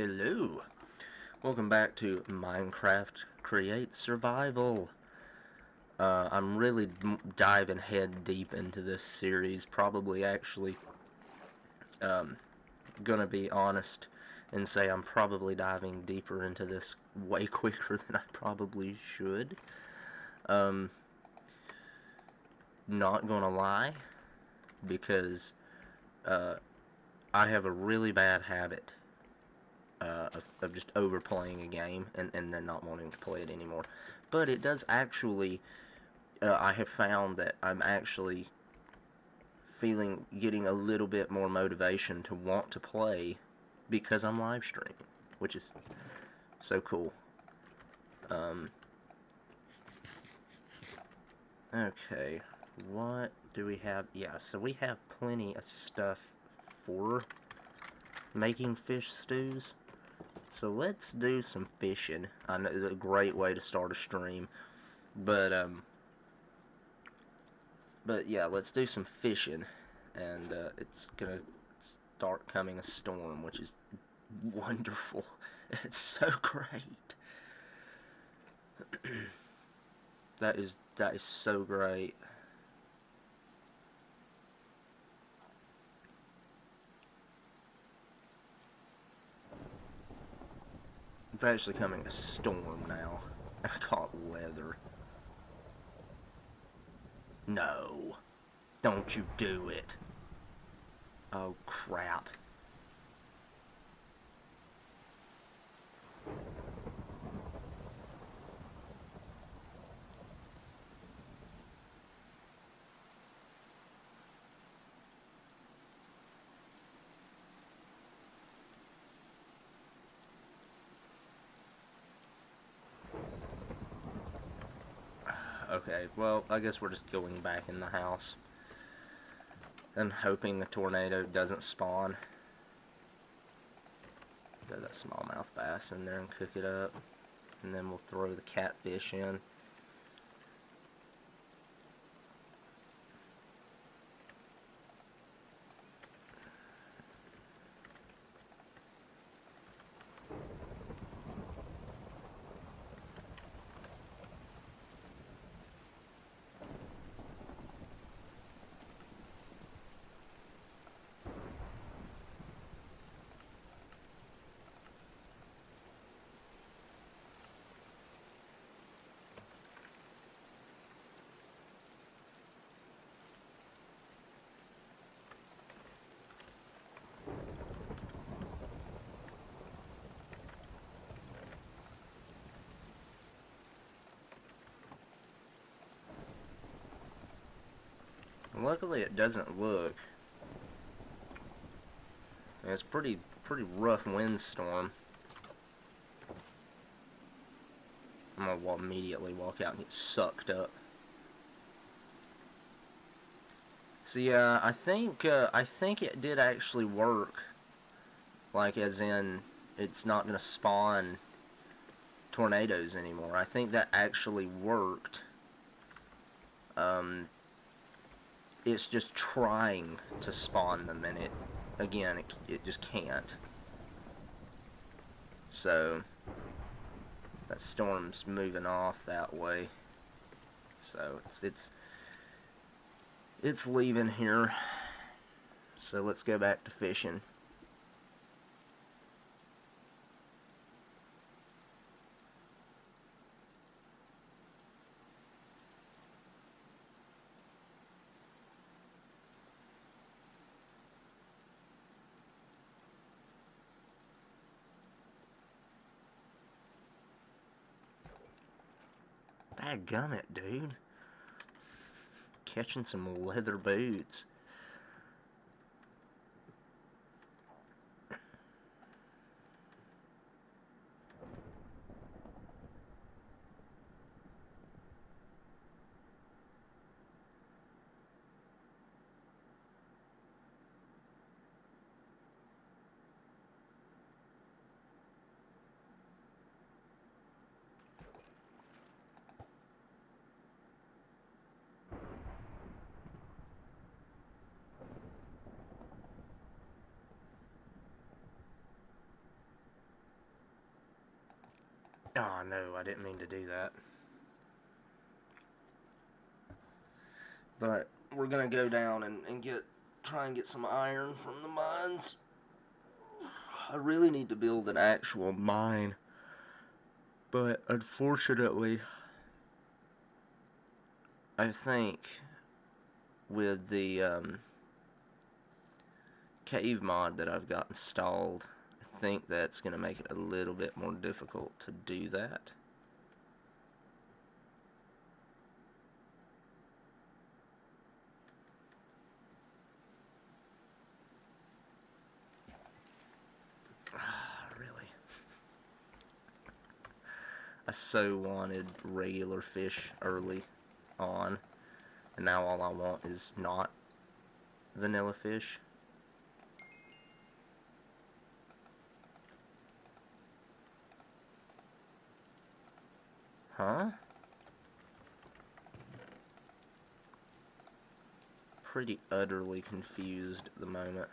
Hello, welcome back to Minecraft Create Survival. I'm really diving head deep into this series, probably actually gonna be honest and say I'm probably diving deeper into this way quicker than I probably should. Not gonna lie, because I have a really bad habit of just overplaying a game and then not wanting to play it anymore. But it does actually, I have found that I'm actually getting a little bit more motivation to want to play because I'm live streaming, which is so cool. Okay, what do we have? Yeah, so we have plenty of stuff for making fish stews. So let's do some fishing. I know it's a great way to start a stream, but yeah, let's do some fishing, and it's gonna start coming a storm, which is wonderful. It's so great. that is so great. It's actually coming a storm now. I caught weather. No, don't you do it. Oh crap. Okay, well, I guess we're just going back in the house and hoping the tornado doesn't spawn. Throw that smallmouth bass in there and cook it up, and then we'll throw the catfish in. Luckily, it doesn't look. It's pretty rough windstorm. I'm gonna immediately walk out and get sucked up. So yeah, I think it did actually work. Like, as in, it's not gonna spawn tornadoes anymore. I think that actually worked. It's just trying to spawn them, and it just can't. So that storm's moving off that way. So it's leaving here. So let's go back to fishing. Dadgummit, dude. Catching some leather boots. Oh no, I didn't mean to do that. But we're gonna go down and try and get some iron from the mines. I really need to build an actual mine. But unfortunately, I think with the cave mod that I've got installed, I think that's going to make it a little bit more difficult to do that. Really? I so wanted regular fish early on, and now all I want is not vanilla fish. Huh? Pretty utterly confused at the moment.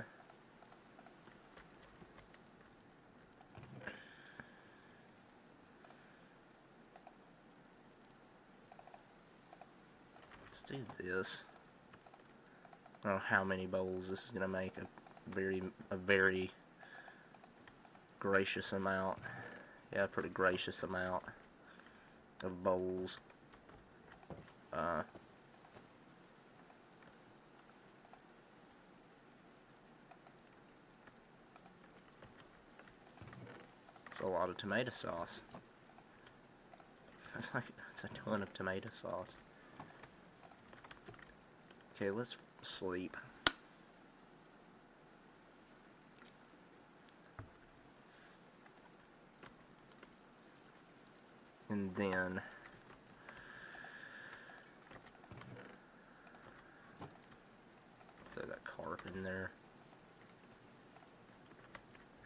Let's do this. I don't know how many bowls this is gonna make. A very gracious amount. Yeah, a pretty gracious amount of bowls. It's a lot of tomato sauce. That's a ton of tomato sauce. Okay, let's sleep. And then throw that carp in there.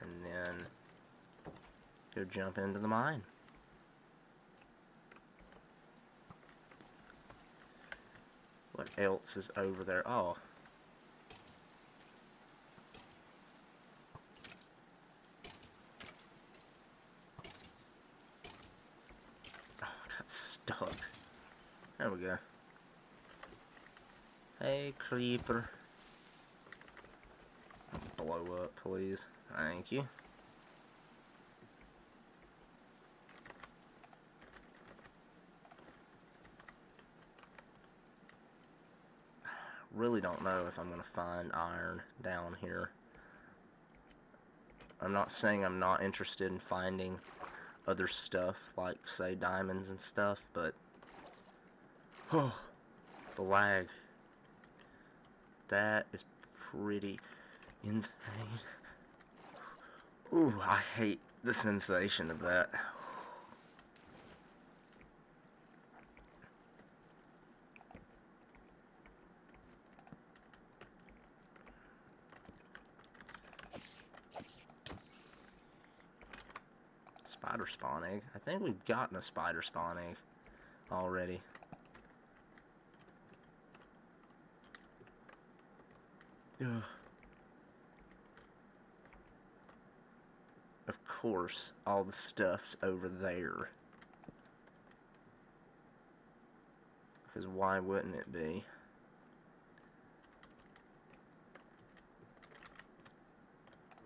And then go jump into the mine. What else is over there? Oh. Oh, I got stuck. There we go. Hey, creeper. Blow up, please. Thank you. Really don't know if I'm going to find iron down here. I'm not saying I'm not interested in finding other stuff, like, say, diamonds and stuff, but... Oh, the lag. That is pretty insane. Ooh, I hate the sensation of that. Spider spawn egg. I think we've gotten a spider spawn egg already. Ugh. Of course, all the stuff's over there. Because why wouldn't it be?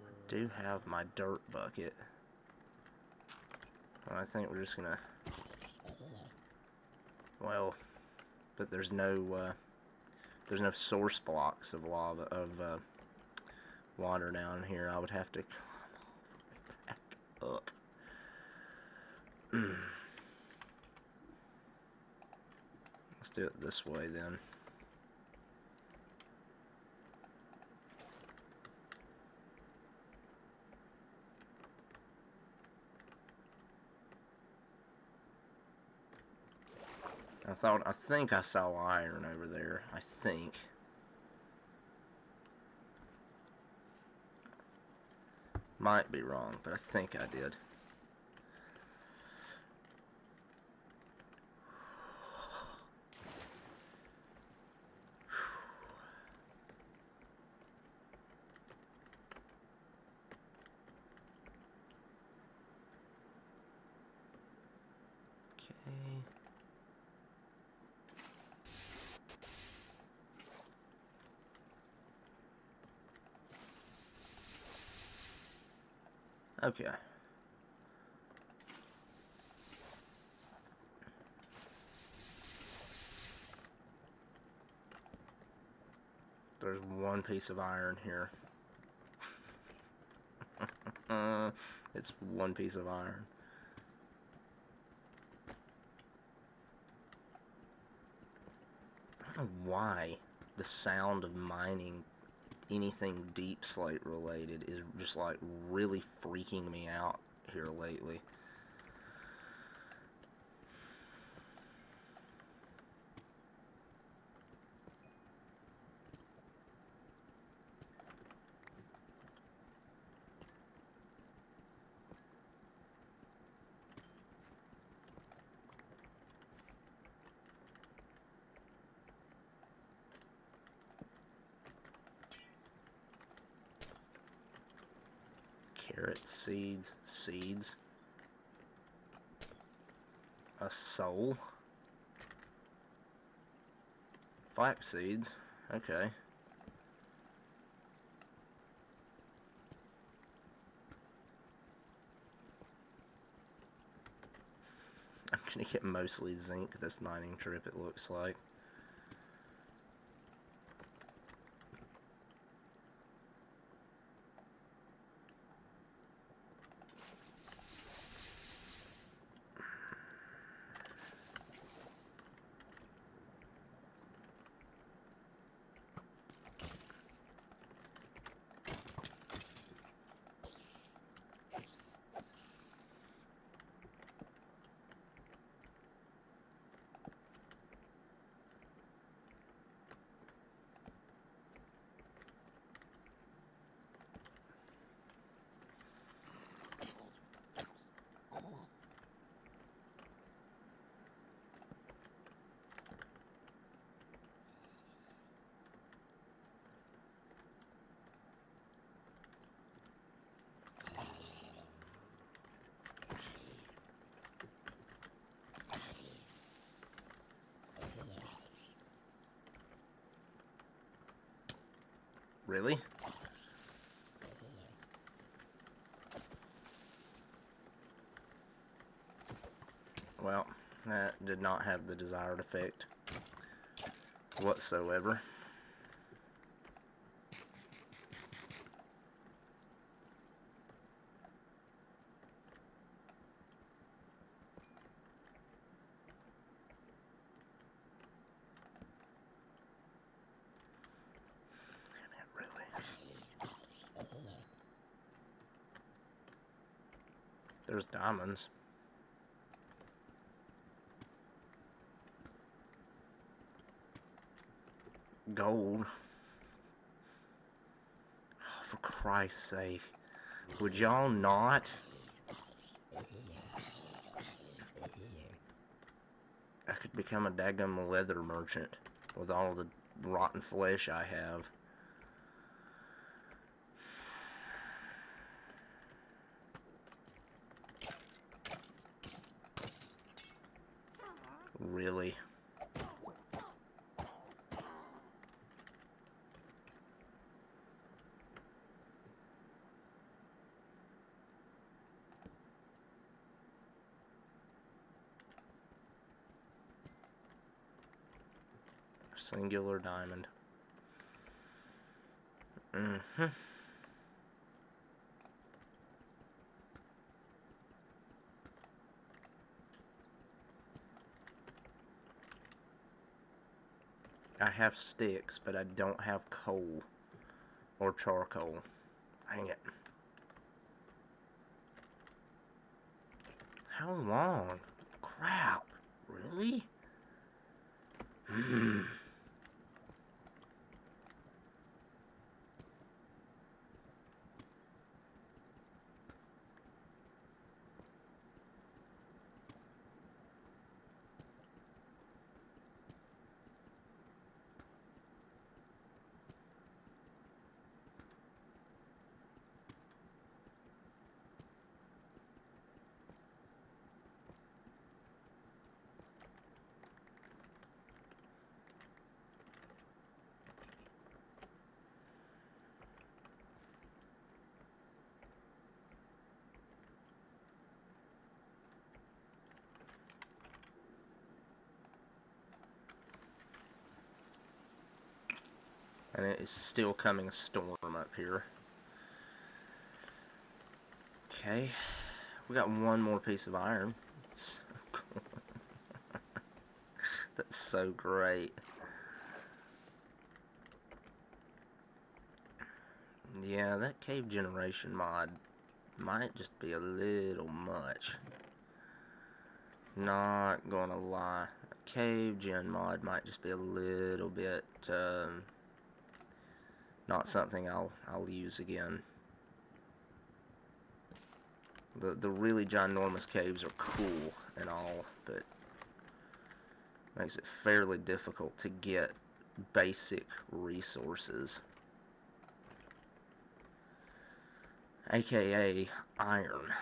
I do have my dirt bucket. I think we're just gonna... Well, but there's no source blocks of lava, water down here. I would have to come back up. Let's do it this way then. I think I saw iron over there. I think. Might be wrong, but I think I did. Okay. There's one piece of iron here. It's one piece of iron. I don't know why the sound of mining anything deep slate related is just like really freaking me out here lately. Carrot seeds, seeds. A soul. Flax seeds. Okay. I'm gonna get mostly zinc this mining trip, it looks like. Really? Well, that did not have the desired effect whatsoever. There's diamonds. Gold. Oh, for Christ's sake. Would y'all not? I could become a daggum leather merchant with all the rotten flesh I have. Really? Singular diamond. Mm-hmm. I have sticks, but I don't have coal or charcoal. Dang it. How long? Crap. Really? Hmm. And it is still coming a storm up here. Okay. We got one more piece of iron. So cool. That's so great. Yeah, that cave generation mod might just be a little much. Not gonna lie. A cave gen mod might just be a little bit not something I'll use again. The really ginormous caves are cool and all, but makes it fairly difficult to get basic resources, aka iron.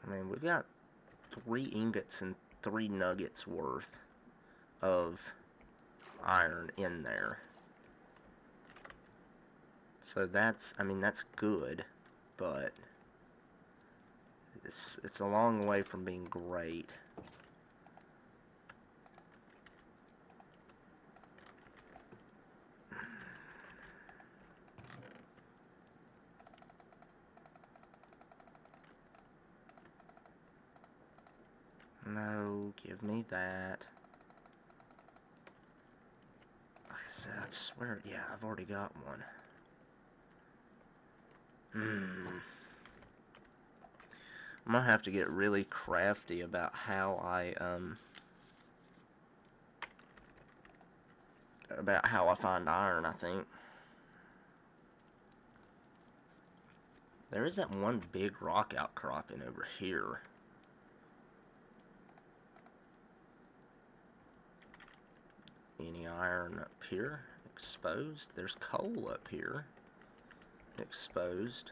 I mean, we've got 3 ingots and 3 nuggets worth of iron in there. So that's, I mean, that's good, but it's a long way from being great. No, give me that. Like I said, I swear, yeah, I've already got one. I'm gonna have to get really crafty about how I find iron, I think. There is that one big rock outcropping over here. Any iron up here? Exposed. There's coal up here. Exposed.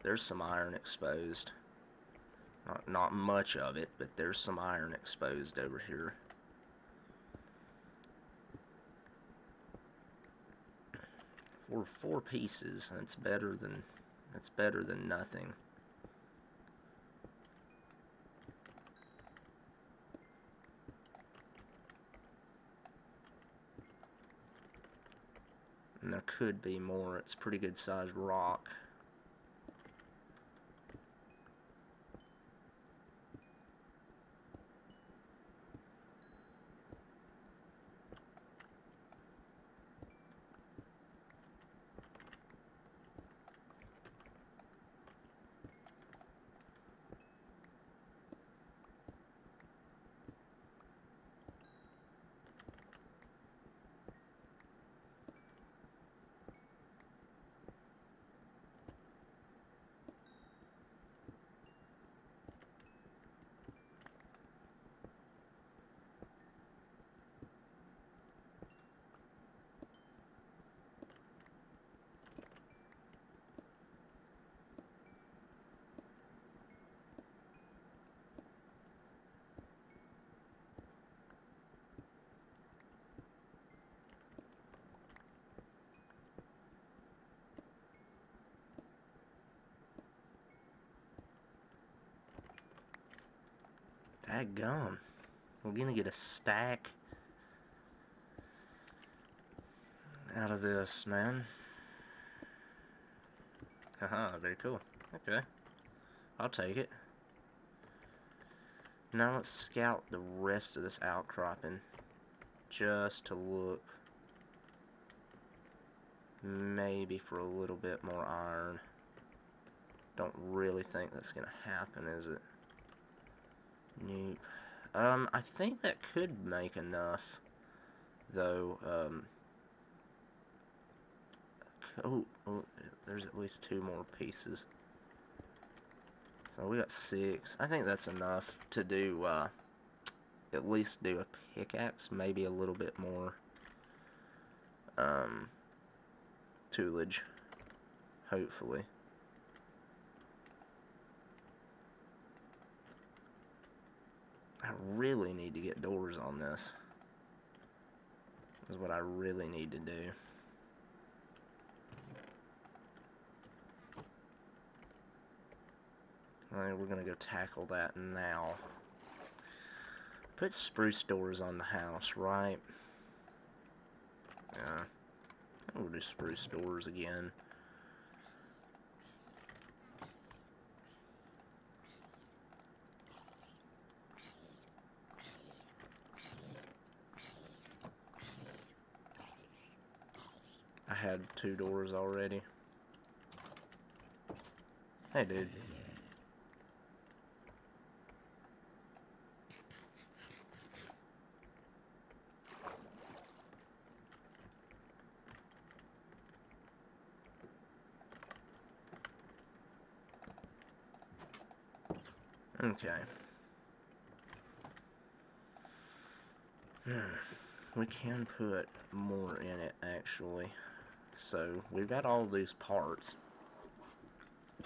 There's some iron exposed. Not much of it, but there's some iron exposed over here. For 4 pieces, that's better than nothing. And there could be more. It's pretty good sized rock. Daggone. We're gonna get a stack out of this, man. Haha, very cool. Okay. I'll take it. Now let's scout the rest of this outcropping. Just to look. Maybe for a little bit more iron. Don't really think that's gonna happen, is it? Nope. I think that could make enough, though. Oh, there's at least 2 more pieces. So we got 6. I think that's enough to do, at least do a pickaxe, maybe a little bit more, toolage, hopefully. really need to get doors on this. Is what I really need to do. Alright, we're gonna go tackle that now. Put spruce doors on the house, right? Yeah. We'll do spruce doors again. I had 2 doors already. Hey, dude. Okay. We can put more in it, actually. So, we've got all these parts.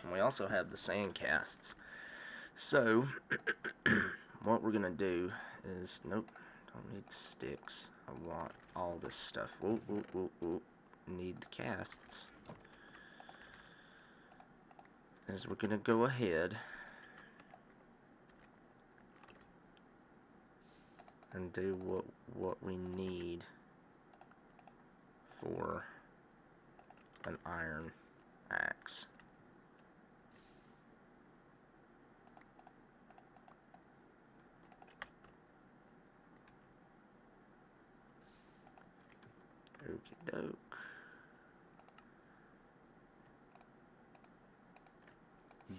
And we also have the sand casts. So, what we're gonna do is... Nope, don't need sticks. I want all this stuff. Whoop, whoop, whoop, whoop. Need the casts. Is we're gonna go ahead and do what we need for an iron axe. Okie doke.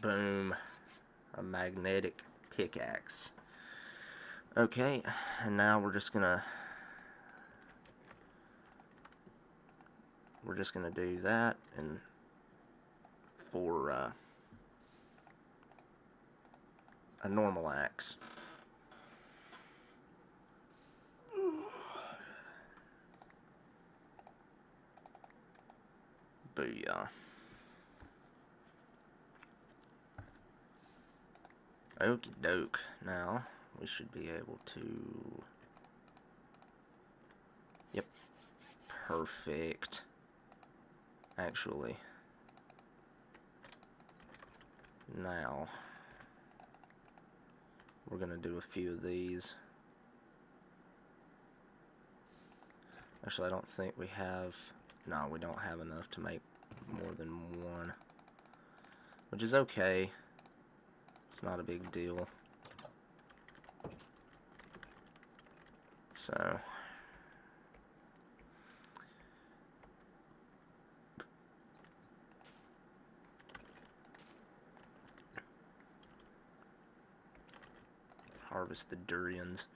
Boom. A magnetic pickaxe. Okay, and now we're just gonna do that, and for a normal axe. Booyah. Okie doke. Now we should be able to... Yep. Perfect. Actually. Now, we're going to do a few of these. Actually, I don't think we have... No, we don't have enough to make more than one. Which is okay. It's not a big deal. So... harvest the durians.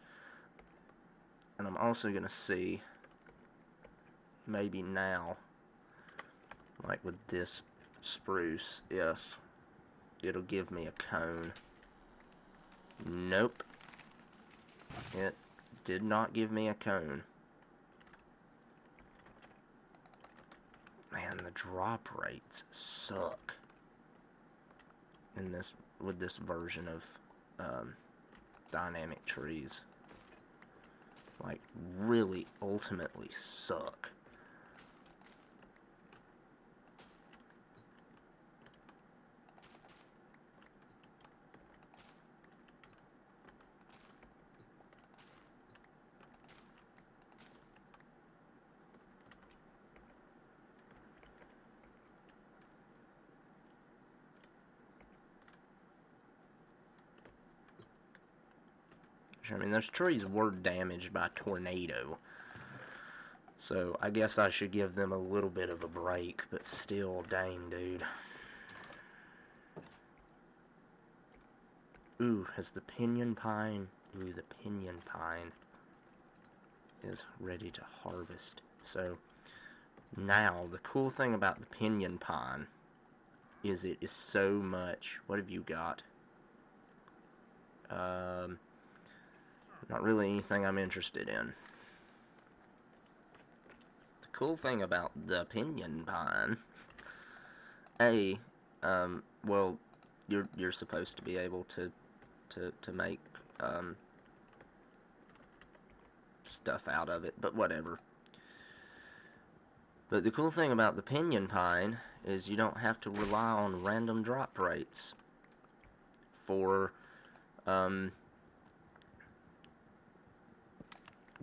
And I'm also going to see, maybe now, like with this spruce, if it'll give me a cone. Nope. It did not give me a cone. Man, the drop rates suck in this, with this version of dynamic trees. Like, really ultimately suck. I mean, those trees were damaged by a tornado. So, I guess I should give them a little bit of a break, but still, dang, dude. Ooh, has the pinyon pine... Ooh, the pinyon pine is ready to harvest. So, now, the cool thing about the pinyon pine is it is so much... What have you got? Not really anything I'm interested in. The cool thing about the pinyon pine, well, you're supposed to be able to make stuff out of it, but whatever. But the cool thing about the pinyon pine is you don't have to rely on random drop rates for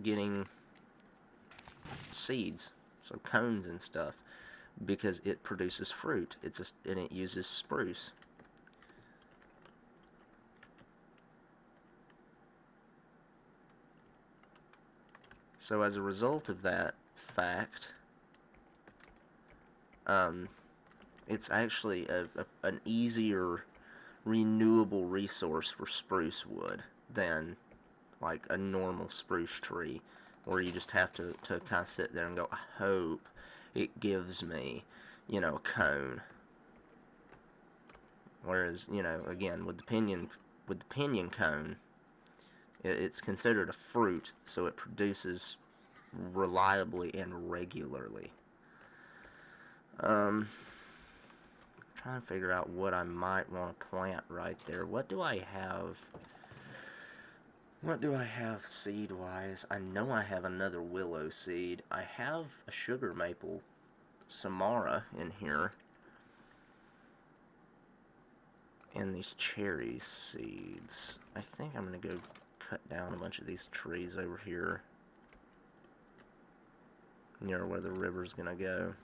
getting seeds, so cones and stuff, because it produces fruit. And it uses spruce. So as a result of that fact, it's actually an easier renewable resource for spruce wood than like a normal spruce tree, where you just have to kind of sit there and go, I hope it gives me, you know, a cone. Whereas, you know, again, with the pinyon cone, it's considered a fruit, so it produces reliably and regularly. Trying to figure out what I might want to plant right there. What do I have? What do I have seed-wise? I know I have another willow seed. I have a sugar maple Samara in here. And these cherry seeds. I think I'm going to go cut down a bunch of these trees over here near where the river's going to go.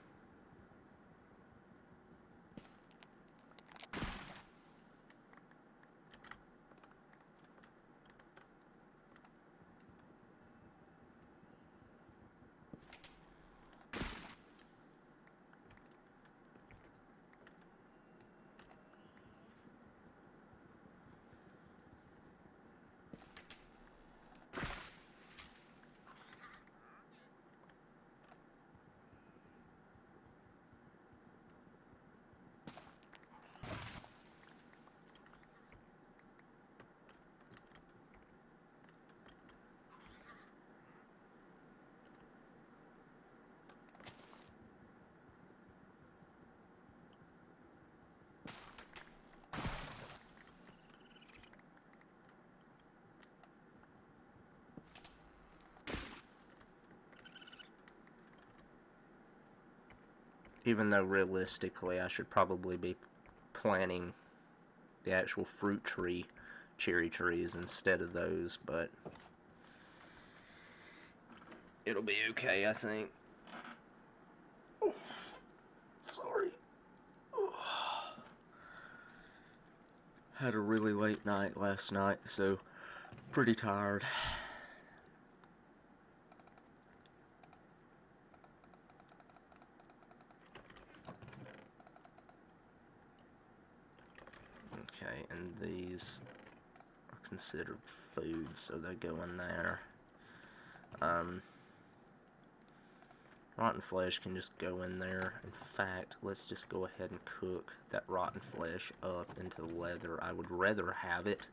Even though realistically I should probably be planting the actual fruit tree, cherry trees, instead of those, but it'll be okay, I think. Oh, sorry. Oh. Had a really late night last night, so pretty tired. Okay, and these are considered food, so they go in there. Rotten flesh can just go in there. In fact, let's just go ahead and cook that rotten flesh up into leather. I would rather have it.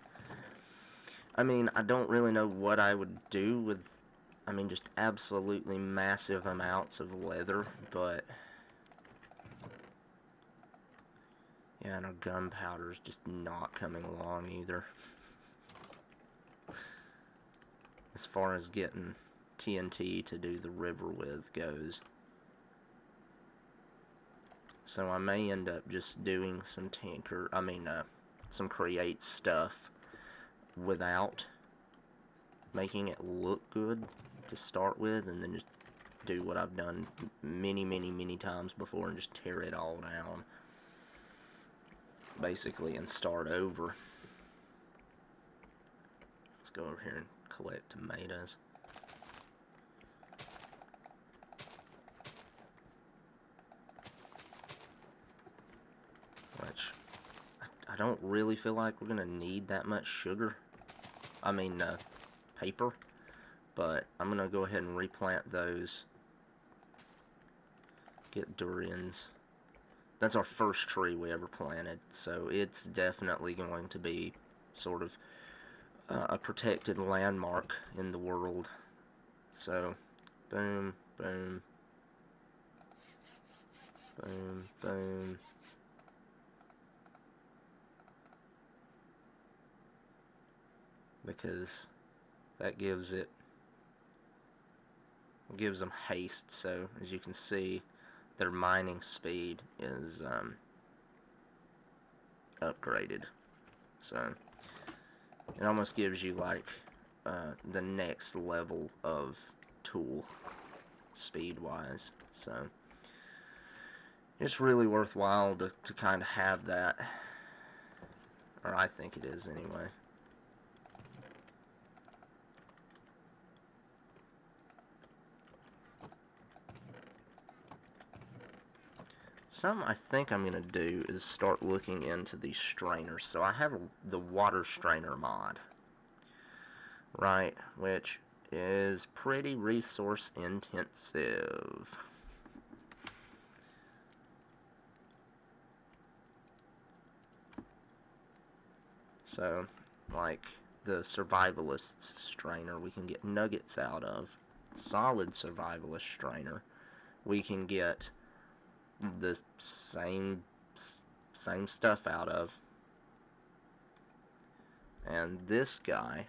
I mean, I don't really know what I would do with, I mean, just absolutely massive amounts of leather, but yeah, and our gunpowder's just not coming along either. As far as getting TNT to do the river with goes. So I may end up just doing some some create stuff without making it look good to start with, and then just do what I've done many times before and just tear it all down, basically, and start over. Let's go over here and collect tomatoes. Which, I don't really feel like we're gonna need that much sugar. Paper. But I'm gonna go ahead and replant those. Get durians. That's our first tree we ever planted, so it's definitely going to be sort of a protected landmark in the world. So, boom, boom, boom, boom. Because that gives it It gives them haste, so as you can see, their mining speed is upgraded. So it almost gives you like the next level of tool speed-wise. So it's really worthwhile to kind of have that, or I think it is anyway. Something I think I'm going to do is start looking into these strainers. So I have the water strainer mod, right, which is pretty resource intensive. So, like the survivalist strainer, we can get nuggets out of. Solid survivalist strainer, we can get the same stuff out of. And this guy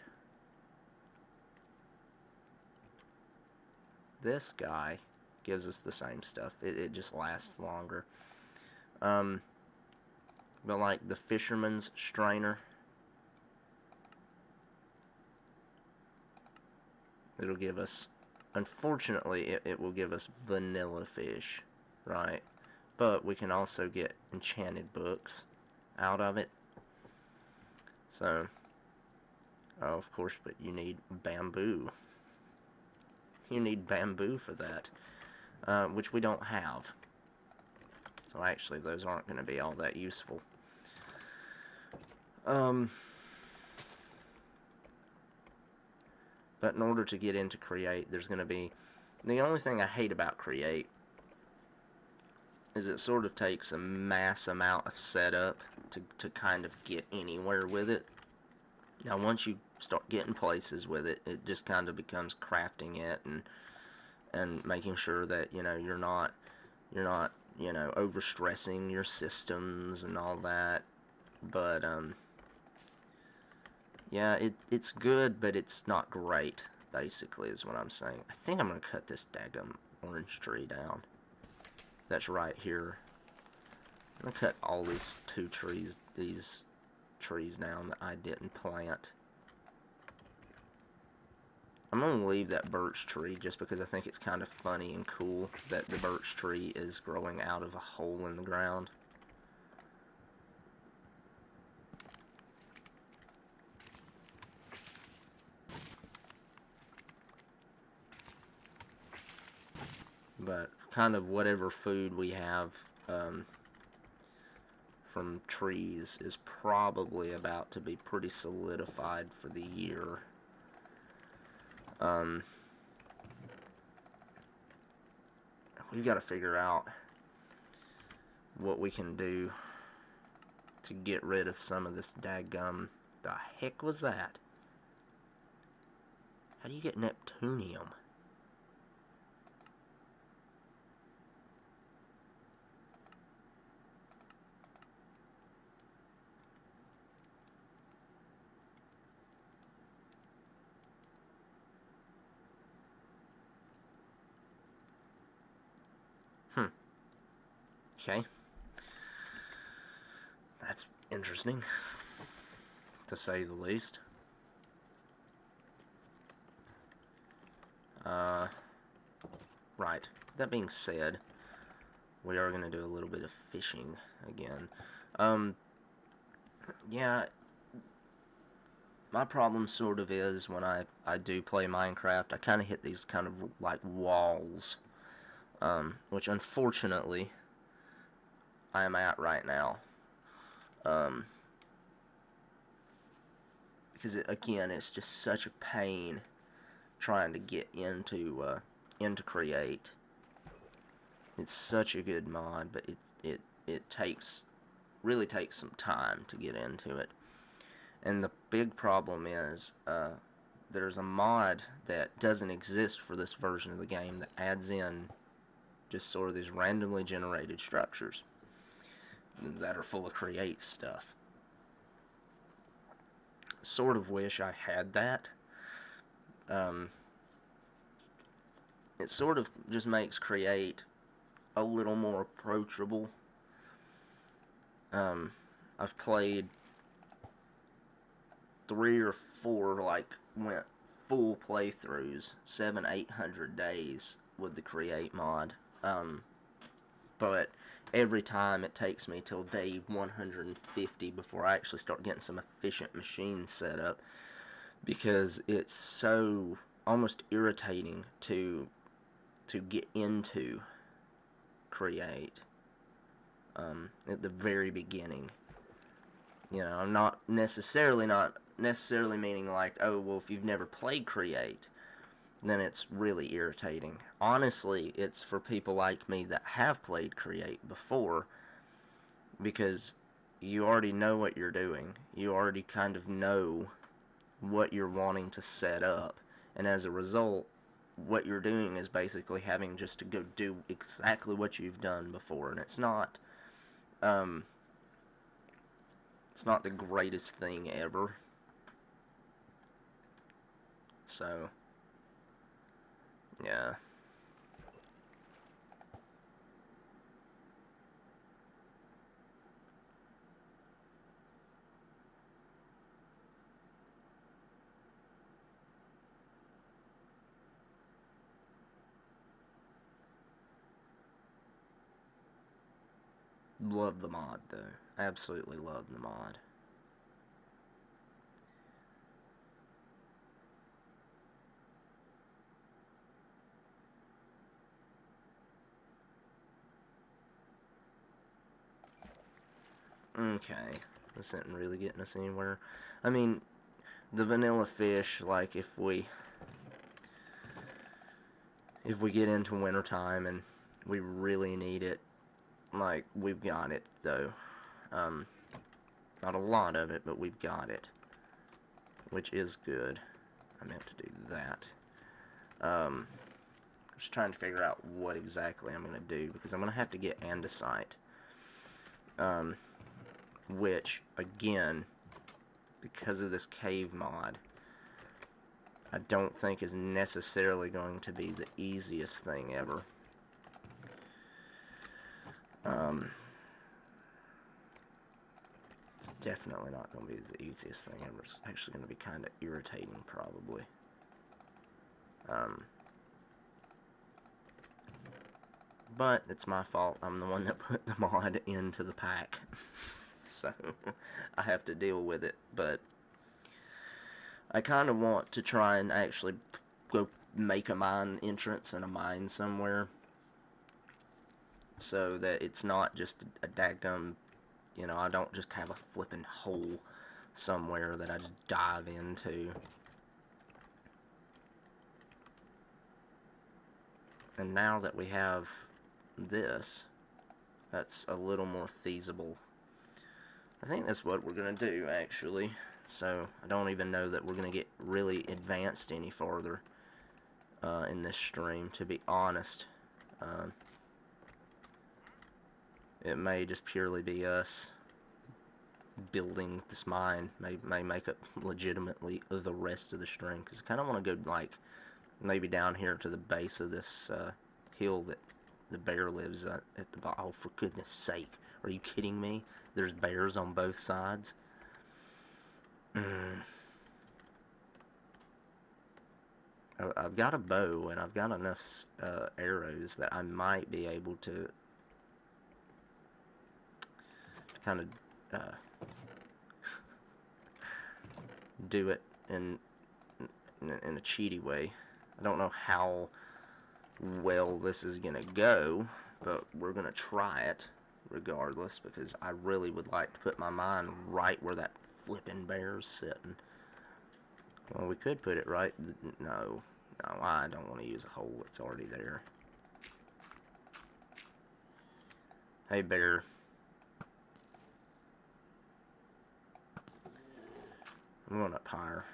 gives us the same stuff. It just lasts longer. But like the fisherman's strainer, it'll give us, unfortunately, it will give us vanilla fish, right? But we can also get enchanted books out of it. So, oh, of course, but you need bamboo. You need bamboo for that, which we don't have. So actually, those aren't going to be all that useful. But in order to get into Create, there's going to be... The only thing I hate about Create is it sort of takes a mass amount of setup to kind of get anywhere with it. Now, once you start getting places with it, it just kind of becomes crafting it and making sure that, you know, you're not, you know, overstressing your systems and all that. But, yeah, it's good, but it's not great, basically, is what I'm saying. I think I'm going to cut this daggum orange tree down. That's right here. I'm going to cut all these these trees down that I didn't plant. I'm going to leave that birch tree just because I think it's kind of funny and cool that the birch tree is growing out of a hole in the ground. But kind of whatever food we have from trees is probably about to be pretty solidified for the year. We've got to figure out what we can do to get rid of some of this daggum. The heck was that? How do you get Neptunium? Okay. That's interesting, to say the least. Right. That being said, we are going to do a little bit of fishing again. Yeah, my problem sort of is when I do play Minecraft, I kind of hit these kind of like walls, which unfortunately I am at right now. Because again, it's just such a pain trying to get into Create. It's such a good mod, but it really takes some time to get into it. And the big problem is there's a mod that doesn't exist for this version of the game that adds in just sort of these randomly generated structures that are full of Create stuff. Sort of wish I had that. it sort of just makes Create a little more approachable. I've played 3 or 4, like, went full playthroughs, 700-800 days with the Create mod. But every time it takes me till day 150 before I actually start getting some efficient machines set up, because it's so almost irritating to get into Create at the very beginning. You know, I'm not necessarily meaning like, oh, well, if you've never played Create, then it's really irritating. Honestly, it's for people like me that have played Create before, because you already know what you're doing. You already kind of know what you're wanting to set up, and as a result, what you're doing is basically having just to go do exactly what you've done before, and it's not the greatest thing ever. So, yeah. Love the mod, though. Absolutely love the mod. Okay. This isn't really getting us anywhere. I mean, the vanilla fish, like, if we get into wintertime and we really need it, like, we've got it, though. Not a lot of it, but we've got it, which is good. I meant to do that. Just trying to figure out what exactly I'm going to do, because I'm going to have to get andesite. Which, again, because of this cave mod, I don't think is necessarily going to be the easiest thing ever. It's definitely not going to be the easiest thing ever. It's actually going to be kind of irritating, probably. But it's my fault. I'm the one that put the mod into the pack. So, I have to deal with it. But I kind of want to try and actually go make a mine entrance in a mine somewhere, so that it's not just a daggum, you know, I don't just have a flipping hole somewhere that I just dive into. And now that we have this, that's a little more feasible. I think that's what we're going to do, actually. So, I don't even know that we're going to get really advanced any farther in this stream, to be honest. It may just purely be us building this mine. May make it legitimately the rest of the stream, because I kind of want to go, like, maybe down here to the base of this hill that the bear lives at the bottom. Oh, for goodness sake. Are you kidding me? There's bears on both sides. I've got a bow, and I've got enough arrows that I might be able to kind of do it in a cheaty way. I don't know how well this is gonna go, but we're gonna try it regardless, because I really would like to put my mine right where that flipping bear's sitting. Well, we could put it right. No, I don't want to use a hole that's already there. Hey, bear. I'm going up higher.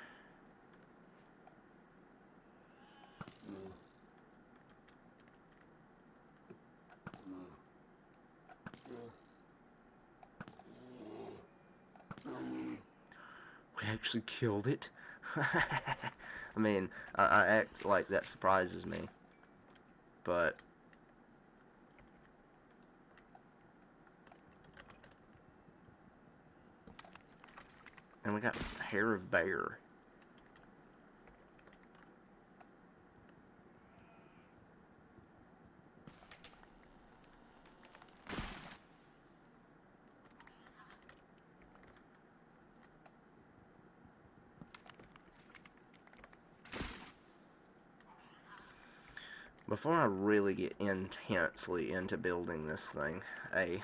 We actually killed it. I mean, I act like that surprises me. but and we got Hair of Bear. Before I really get intensely into building this thing, let's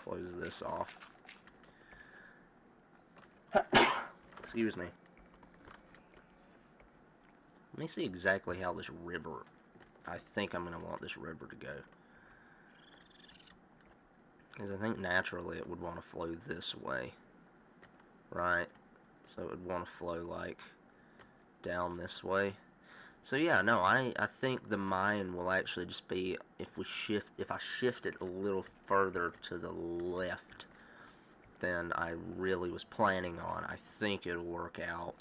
close this off. Excuse me. Let me see exactly how this river, I think I'm going to want this river to go. Because I think naturally it would want to flow this way. Right? So it would want to flow like down this way. So yeah, no, I think the mine will actually just be if I shift it a little further to the left than I really was planning on. I think it'll work out.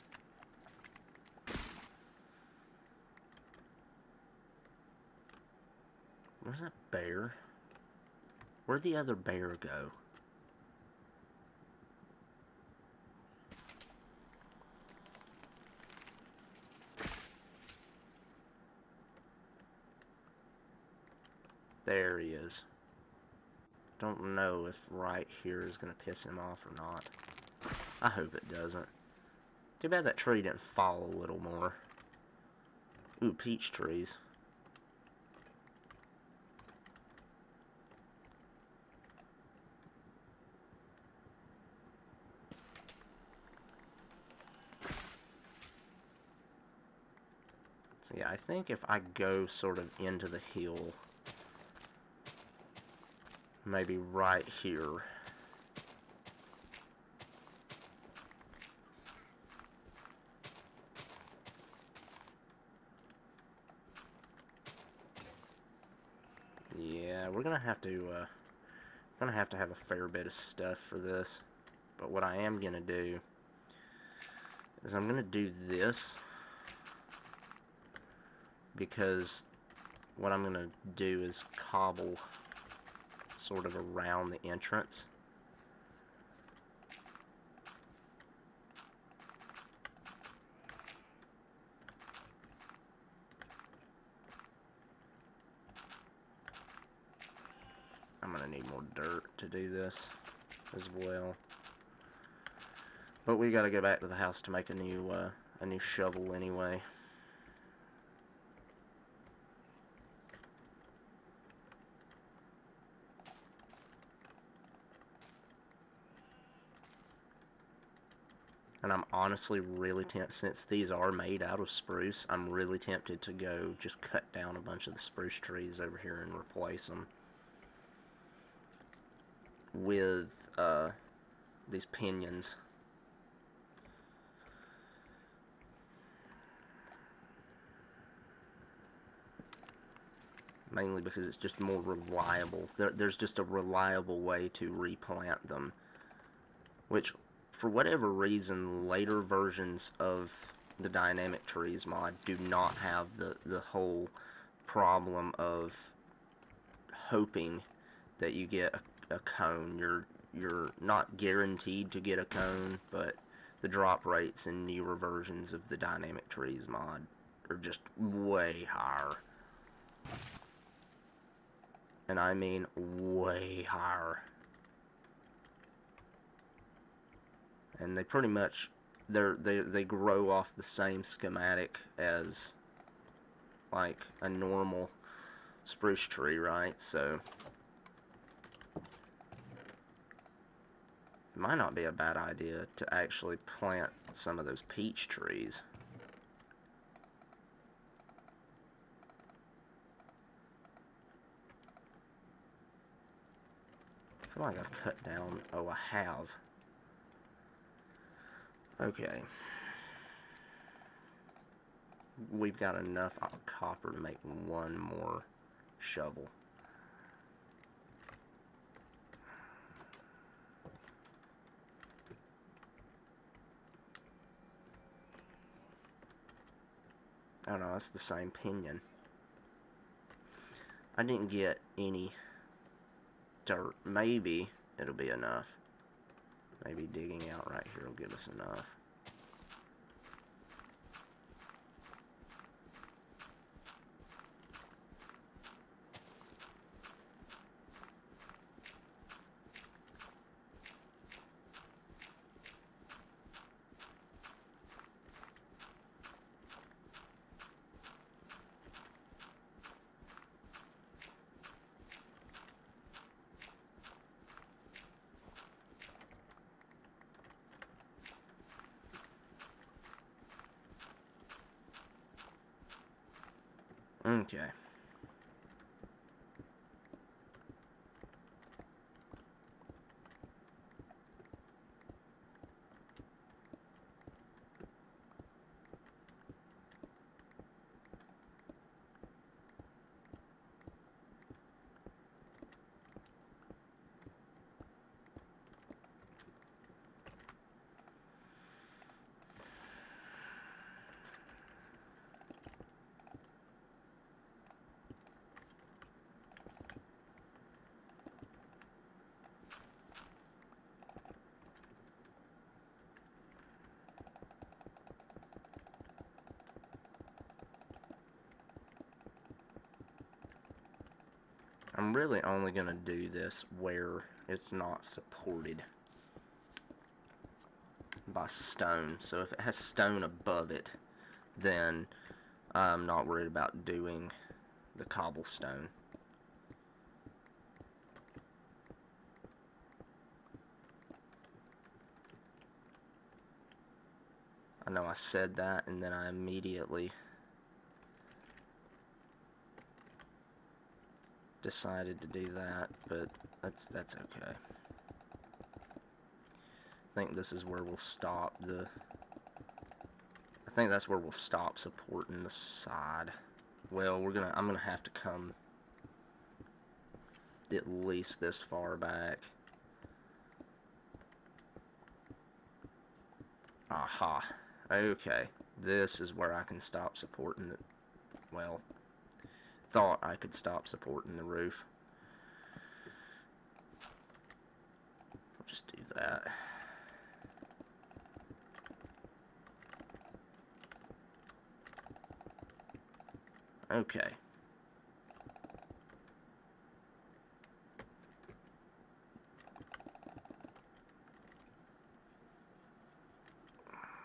Where's that bear? Where'd the other bear go? There he is. Don't know if right here is going to piss him off or not. I hope it doesn't. Too bad that tree didn't fall a little more. Ooh, peach trees. So yeah, I think if I go sort of into the hill, maybe right here. Yeah, we're gonna have to have a fair bit of stuff for this. But what I am gonna do is I'm gonna do this, because what I'm gonna do is cobble sort of around the entrance. I'm gonna need more dirt to do this as well. But we gotta go back to the house to make a new shovel anyway. And I'm honestly really tempted, since these are made out of spruce, I'm really tempted to go just cut down a bunch of the spruce trees over here and replace them with these pinions. Mainly because it's just more reliable. There's just a reliable way to replant them, which, for whatever reason, later versions of the Dynamic Trees mod do not have the whole problem of hoping that you get a cone. You're not guaranteed to get a cone, but the drop rates in newer versions of the Dynamic Trees mod are just way higher. And I mean way higher. And they pretty much, they grow off the same schematic as like a normal spruce tree, right? So it might not be a bad idea to actually plant some of those peach trees. I feel like I've cut down. Oh, I have. Okay. We've got enough copper to make one more shovel. Oh no, that's the same pinion. I didn't get any dirt. Maybe it'll be enough. Maybe digging out right here will give us enough. Okay. I'm really only going to do this where it's not supported by stone. So if it has stone above it, then I'm not worried about doing the cobblestone. I know I said that and then I immediately decided to do that, but that's okay. I think this is where we'll stop the... I think that's where we'll stop supporting the side. Well, I'm gonna have to come at least this far back. Aha. Okay. This is where I can stop supporting it. Well, thought I could stop supporting the roof. I'll just do that. Okay.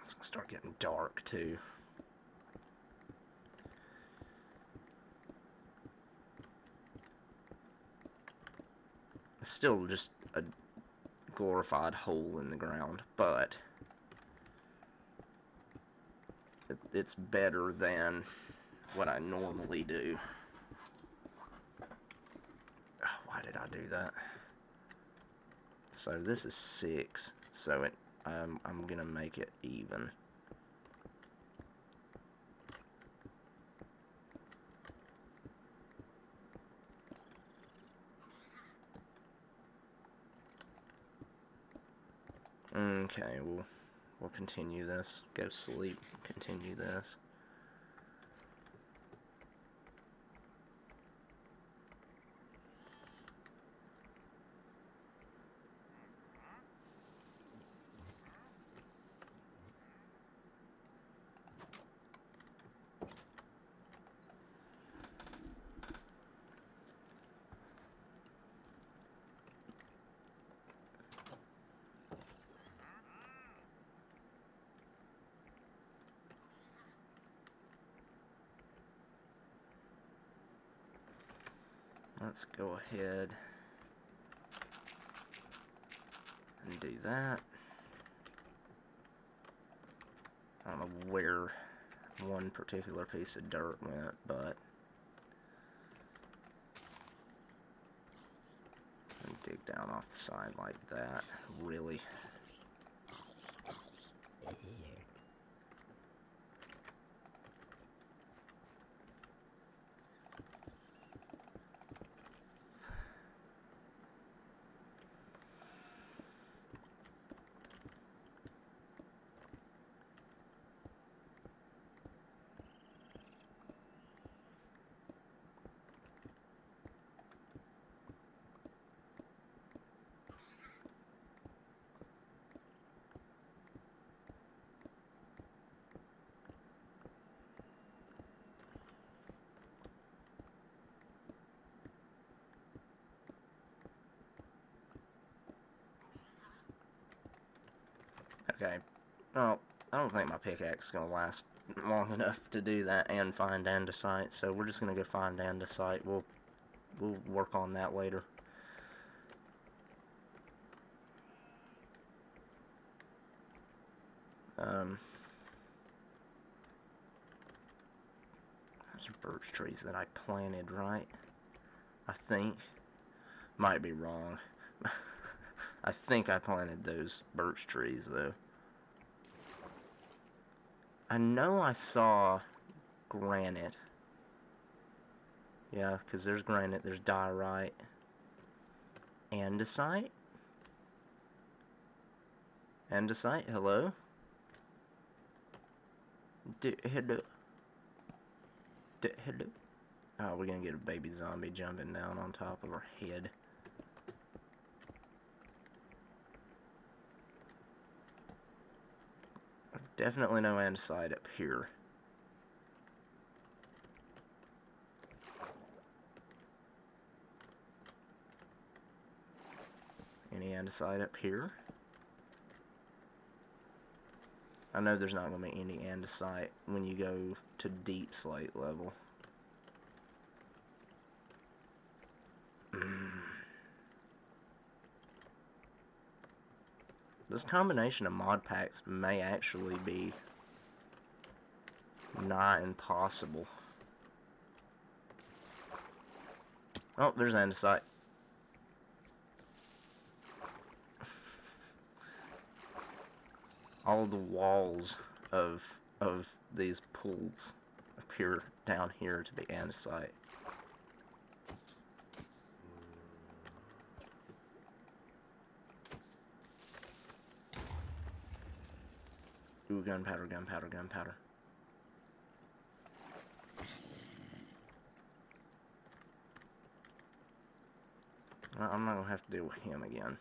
It's gonna start getting dark too. It's still just a glorified hole in the ground, but it's better than what I normally do. Oh, why did I do that? So this is 6, so I'm gonna make it even. Okay, we'll continue this. Go sleep. Continue this. Let's go ahead and do that. I don't know where one particular piece of dirt went, but dig down off the side like that. Really. Okay. Well, I don't think my pickaxe is going to last long enough to do that and find andesite, so we're just going to go find andesite. We'll work on that later. Those are birch trees that I planted, right? I think. Might be wrong. I think I planted those birch trees, though. I know I saw granite. Yeah, because there's granite, there's diorite. Andesite? Andesite, hello? Hello? Hello? Oh, we're gonna get a baby zombie jumping down on top of our head. Definitely no andesite up here. Any andesite up here? I know there's not going to be any andesite when you go to deep slate level. This combination of mod packs may actually be nigh impossible. Oh, there's andesite. All the walls of these pools appear down here to be andesite. Ooh, gunpowder, gunpowder, gunpowder. Well, I'm not gonna have to deal with him again.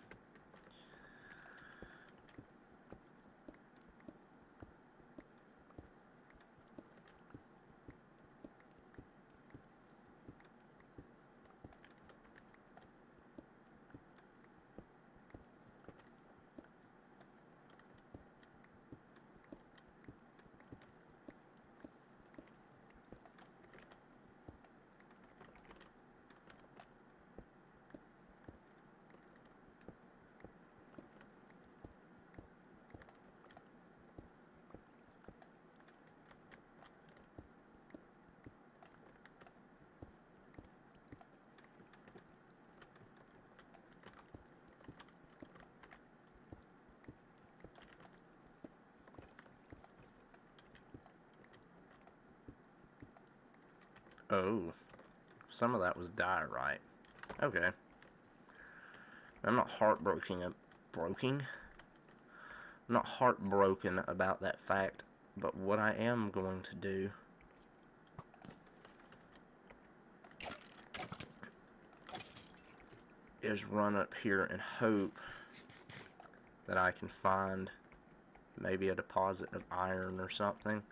Oh, some of that was diorite. Okay. I'm not heartbroken about that fact, but what I am going to do is run up here and hope that I can find maybe a deposit of iron or something.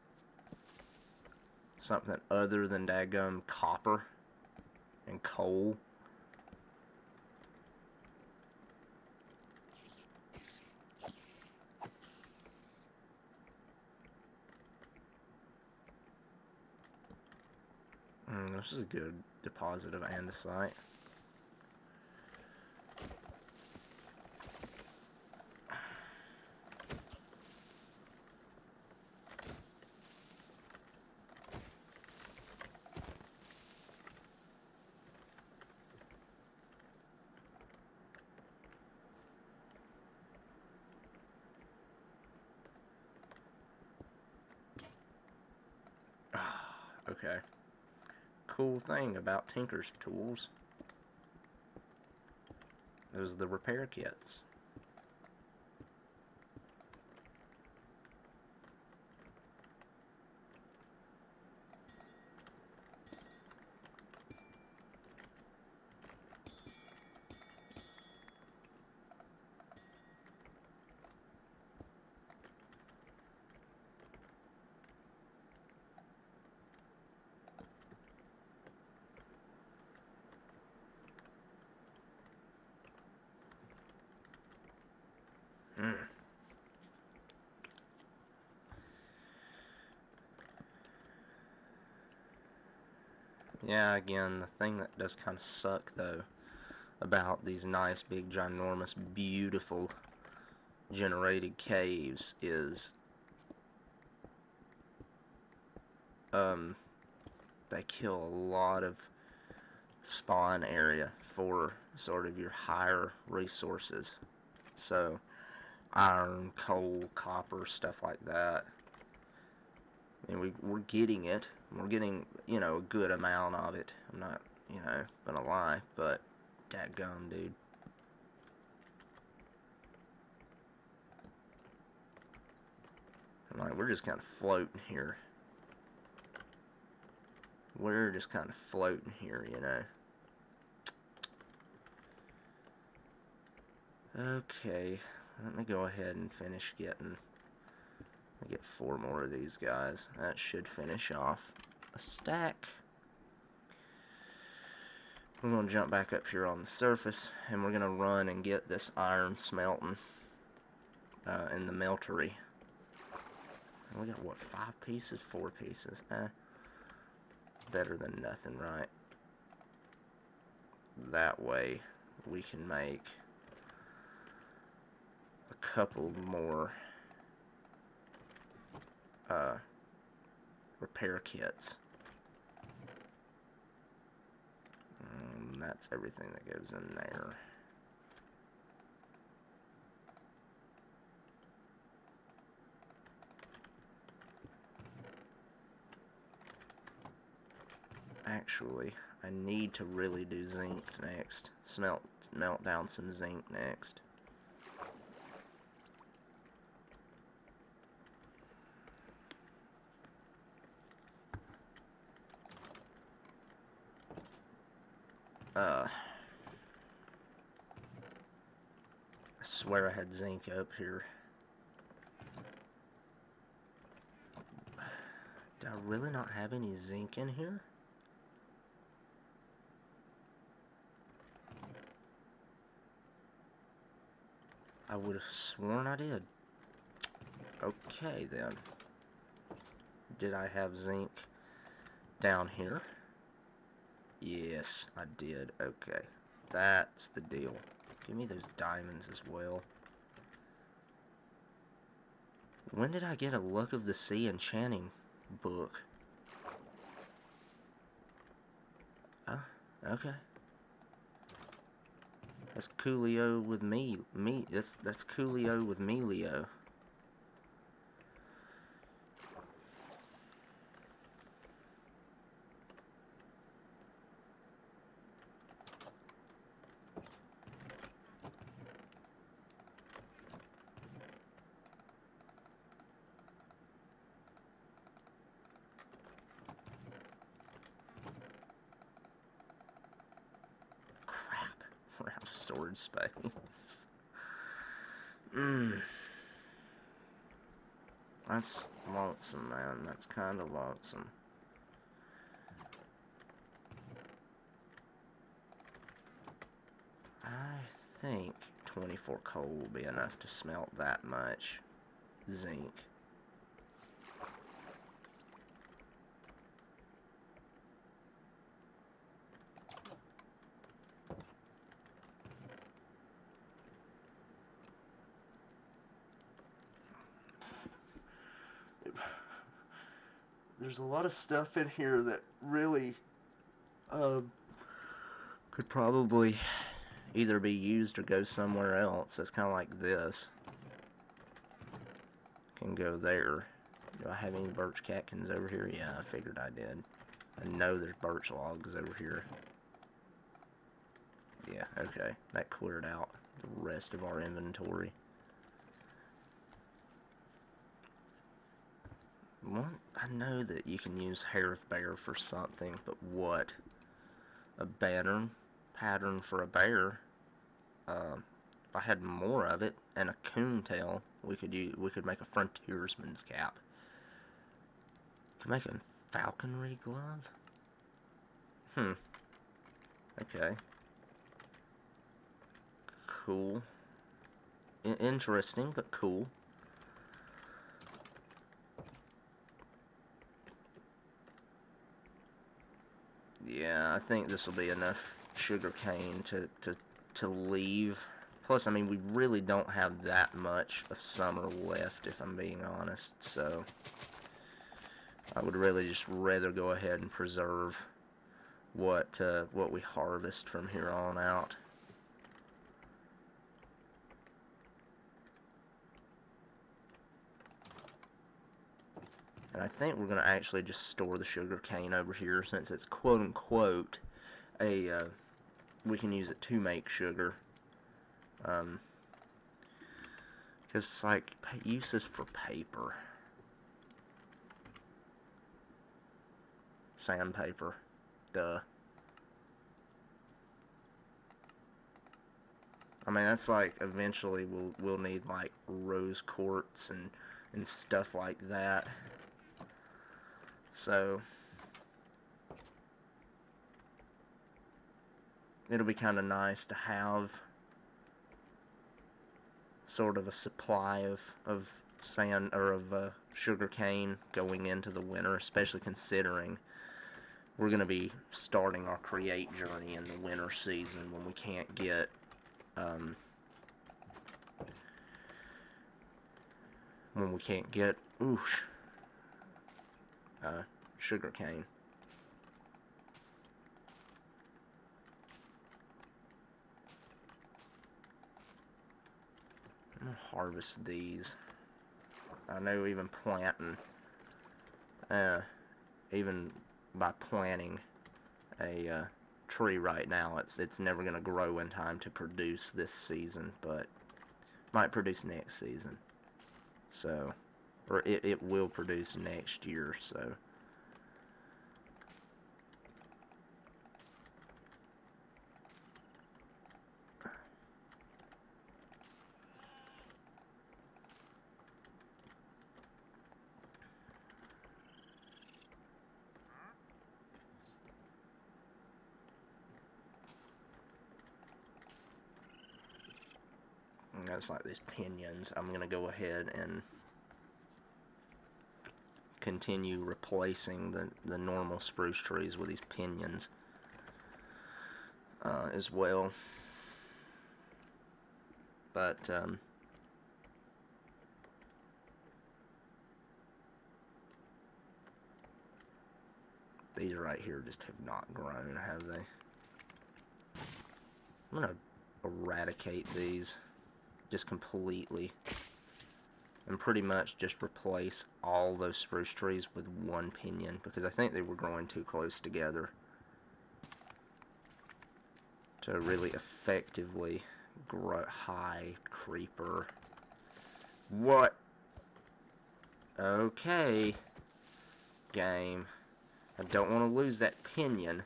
Something other than daggum copper and coal. This is a good deposit of andesite. Okay. Cool thing about Tinker's tools is the repair kits. Yeah, again, the thing that does kind of suck, though, about these nice, big, ginormous, beautiful generated caves is they kill a lot of spawn area for sort of your higher resources. So, iron, coal, copper, stuff like that. I mean, we're getting it. We're getting, you know, a good amount of it. I'm not, you know, gonna lie, but dadgum, dude. I'm like, we're just kind of floating here. We're just kind of floating here, you know. Okay, let me go ahead and finish getting... I get 4 more of these guys. That should finish off a stack. We're going to jump back up here on the surface, and we're going to run and get this iron smelting in the meltery. And we got, what, 5 pieces? 4 pieces? Better than nothing, right? That way, we can make a couple more repair kits. That's everything that goes in there. Actually, I need to really do zinc next. Melt down some zinc next. I swear I had zinc up here. Do I really not have any zinc in here? I would have sworn I did. Okay, then. Did I have zinc down here? Yes, I did. Okay. That's the deal. Give me those diamonds as well. When did I get a Luck of the Sea enchanting book? Oh, okay. That's Coolio with that's Coolio with Melio. We're out of storage space. That's lonesome, man. That's kind of lonesome. I think 24 coal will be enough to smelt that much zinc. There's a lot of stuff in here that really could probably either be used or go somewhere else. It's kind of like this. Can go there. Do I have any birch catkins over here? Yeah, I figured I did. I know there's birch logs over here. Yeah, okay. That cleared out the rest of our inventory. I know that you can use hair of bear for something, but what? A pattern for a bear. If I had more of it and a coon tail, we could make a frontiersman's cap. Could make a falconry glove. Okay. Cool. Interesting, but cool. I think this will be enough sugar cane to leave. Plus, I mean, we really don't have that much of summer left, if I'm being honest, so I would really just rather go ahead and preserve what we harvest from here on out. And I think we're going to actually just store the sugar cane over here, since it's quote-unquote we can use it to make sugar. Because it's like uses for paper. Sandpaper. Duh. I mean, that's like, eventually we'll need like rose quartz and stuff like that. So it'll be kind of nice to have sort of a supply of sand, or of sugar cane going into the winter, especially considering we're going to be starting our create journey in the winter season when we can't get sugar cane. I'm gonna harvest these. I know even planting, even by planting a tree right now, it's never gonna grow in time to produce this season, but might produce next season. So, or it will produce next year. So. That's like these pinions. I'm gonna go ahead and continue replacing the normal spruce trees with these pinions as well. But these right here just have not grown, have they? I'm gonna eradicate these just completely and pretty much just replace all those spruce trees with one pinion, because I think they were growing too close together to really effectively grow. High creeper. What? Okay, game. I don't want to lose that pinion,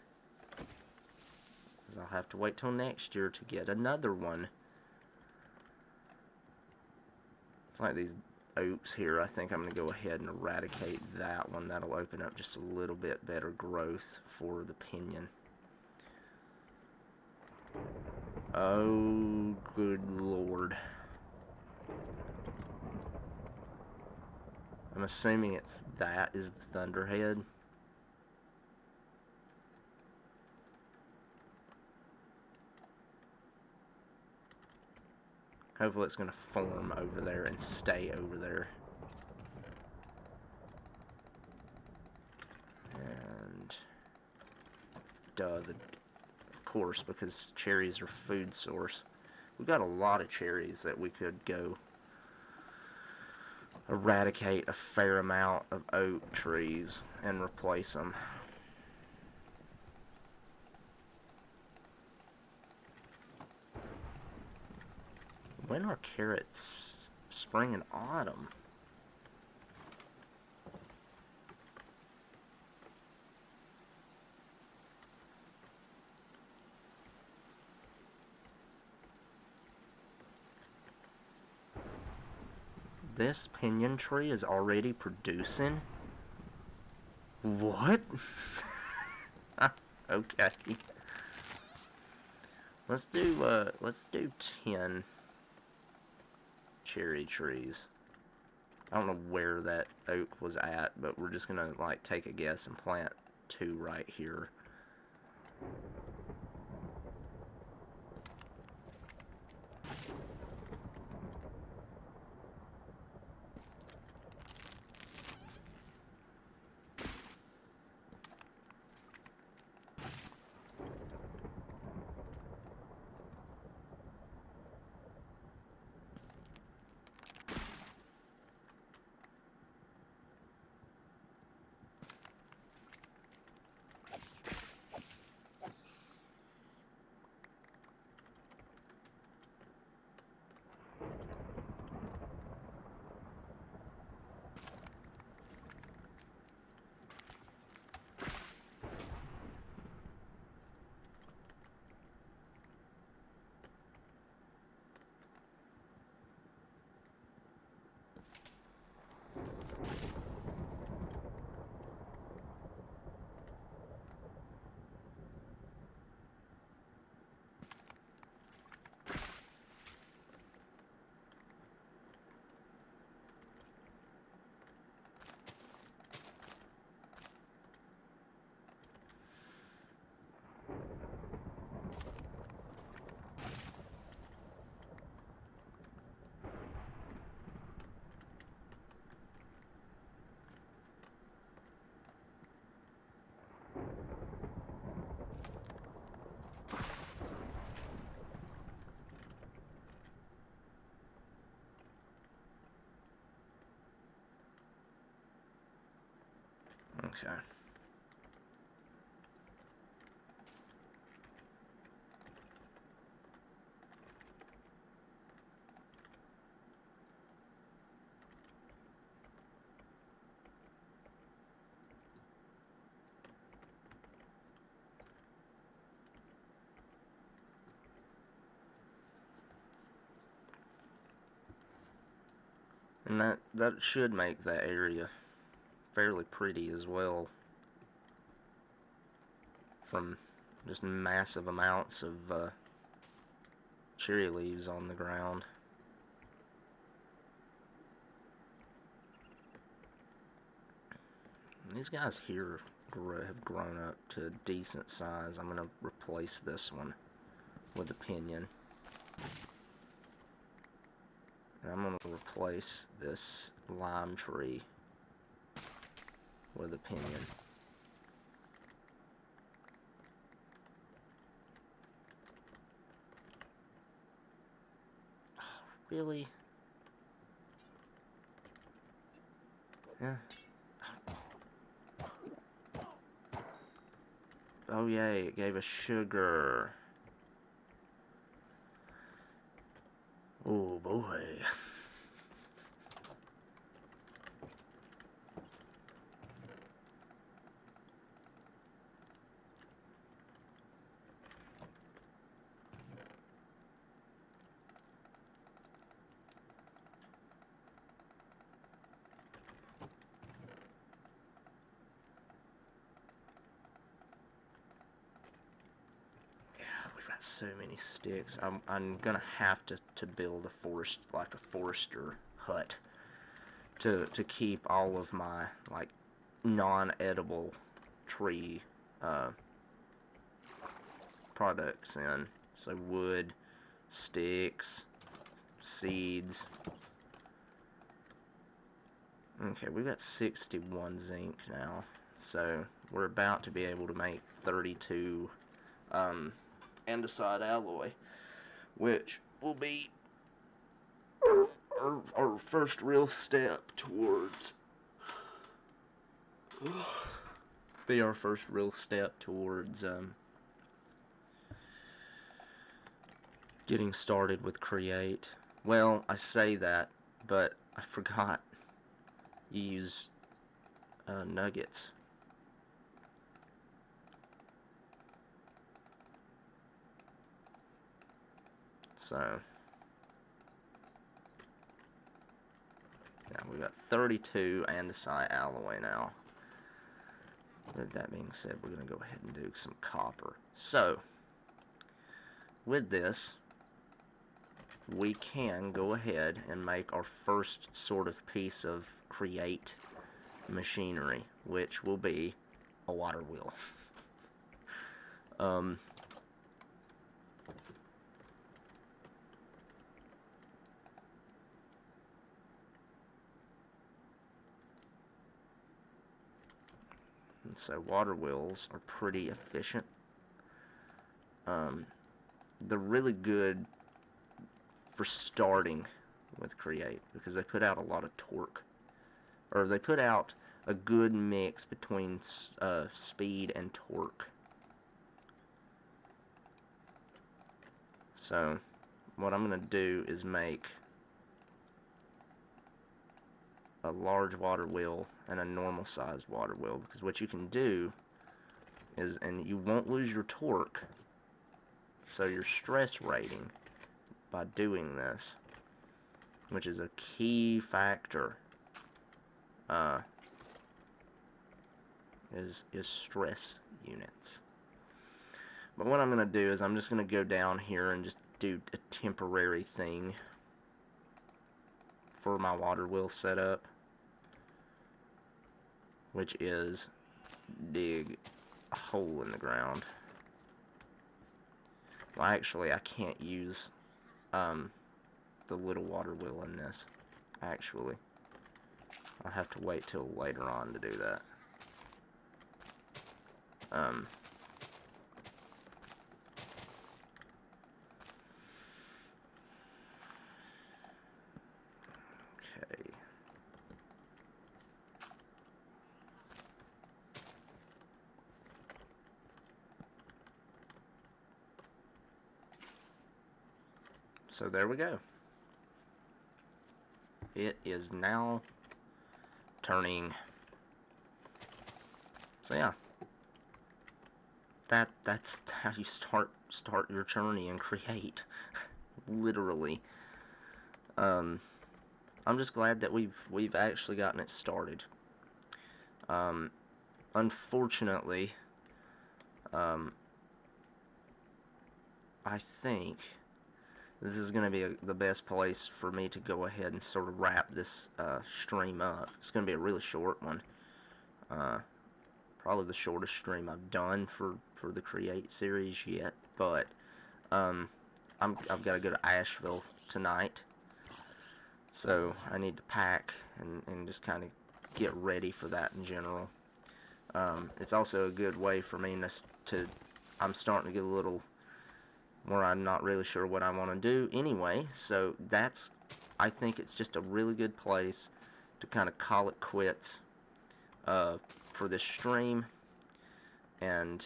because I'll have to wait till next year to get another one. It's like these oaks here. I think I'm going to go ahead and eradicate that one. That'll open up just a little bit better growth for the pinion. Oh, good lord. I'm assuming that is the thunderhead. Hopefully it's going to form over there and stay over there. And duh, of course, because cherries are food source. We've got a lot of cherries that we could go eradicate a fair amount of oak trees and replace them. When are carrots? Spring and autumn. This pinion tree is already producing? What? Okay. Let's do 10 cherry trees. I don't know where that oak was at, but we're just gonna like take a guess and plant 2 right here. Okay. And that should make that area fairly pretty as well, from just massive amounts of cherry leaves on the ground. These guys here have grown up to a decent size. I'm going to replace this one with a pinion. And I'm going to replace this lime tree with a pinion. Oh, really? Yeah. Oh yay, it gave us sugar. Oh boy. So many sticks. I'm gonna have to build a forester hut to keep all of my like non-edible tree products in. So wood, sticks, seeds. Okay, we got 61 zinc now, so we're about to be able to make 32 andesite alloy, which will be our first real step towards getting started with Create. Well, I say that, but I forgot you use nuggets. So, yeah, we got 32 andesite alloy now. With that being said, we're going to go ahead and do some copper. So, with this, we can go ahead and make our first sort of piece of Create machinery, which will be a water wheel. Um, and so water wheels are pretty efficient. They're really good for starting with Create because they put out a lot of torque, or they put out a good mix between speed and torque. So what I'm going to do is make a large water wheel and a normal sized water wheel, because what you can do is, and you won't lose your torque, so your stress rating by doing this, which is a key factor, is stress units. But what I'm going to do is I'm just going to go down here and just do a temporary thing for my water wheel setup, which is dig a hole in the ground. Well, actually, I can't use the little water wheel in this. Actually, I'll have to wait till later on to do that. Okay. So there we go. It is now turning. So yeah, that's how you start your journey and Create. Literally. I'm just glad that we've actually gotten it started. Unfortunately, I think this is going to be the best place for me to go ahead and sort of wrap this stream up. It's going to be a really short one. Probably the shortest stream I've done for the Create series yet. But I've got to go to Asheville tonight, so I need to pack and just kind of get ready for that in general. It's also a good way for me to I'm starting to get a little where I'm not really sure what I want to do anyway, so I think it's just a really good place to kind of call it quits for this stream and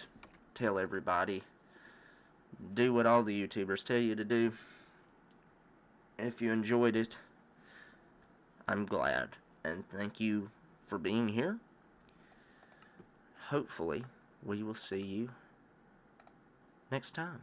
tell everybody, do what all the YouTubers tell you to do. If you enjoyed it, I'm glad, and thank you for being here. Hopefully, we will see you next time.